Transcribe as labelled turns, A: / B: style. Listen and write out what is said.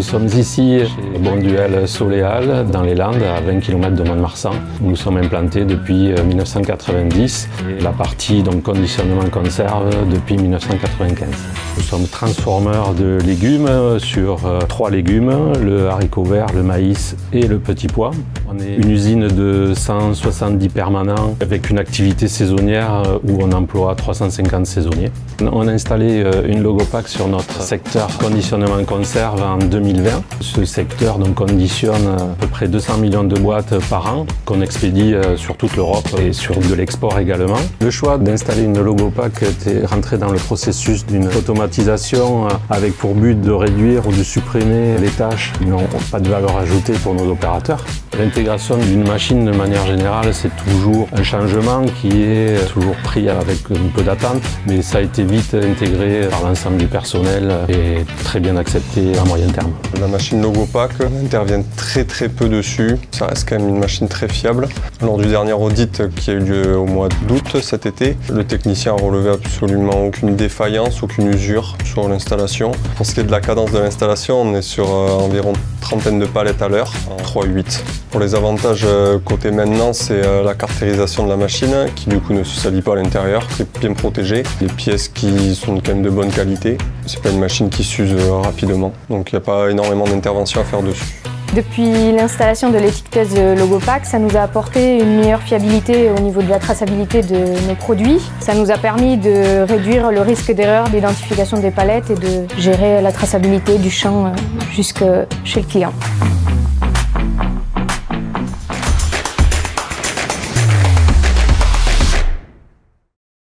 A: sommes ici chez Bonduelle Soléal, dans les Landes, à 20 km de Mont-de-Marsan, où nous sommes implantés depuis 1990 et la partie donc, conditionnement conserve depuis 1995. Nous sommes transformeurs de légumes sur 3 légumes, le haricot vert, le maïs et le petit pois. On est une usine de 170 permanents avec une activité saisonnière où on emploie 350 saisonniers. On a installé une logopack sur notre secteur conditionnement conserve en 2020. Ce secteur donc, conditionne à peu près 200 millions de boîtes par an qu'on expédie sur toute l'Europe et sur de l'export également. Le choix d'installer une logopack était rentré dans le processus d'une automatisation avec pour but de réduire ou de supprimer les tâches qui n'ont pas de valeur ajoutée pour nos opérateurs. L'intégration d'une machine de manière générale, c'est toujours un changement qui est toujours pris avec un peu d'attente, mais ça a été vite intégré par l'ensemble du personnel et très bien accepté à moyen terme.
B: La machine logopack, on intervient très peu dessus. Ça reste quand même une machine très fiable. Lors du dernier audit qui a eu lieu au mois d'août cet été, le technicien a relevé absolument aucune défaillance, aucune usure sur l'installation. Pour ce qui est de la cadence de l'installation, on est sur environ trentaine de palettes à l'heure, en 3/8. Pour les avantages côté maintenance, c'est la caractérisation de la machine qui du coup ne se salit pas à l'intérieur, c'est bien protégé. Les pièces qui sont quand même de bonne qualité. C'est pas une machine qui s'use rapidement, donc il n'y a pas énormément d'intervention à faire dessus.
C: Depuis l'installation de l'étiqueteuse logopack, ça nous a apporté une meilleure fiabilité au niveau de la traçabilité de nos produits. Ça nous a permis de réduire le risque d'erreur d'identification des palettes et de gérer la traçabilité du champ jusque chez le client.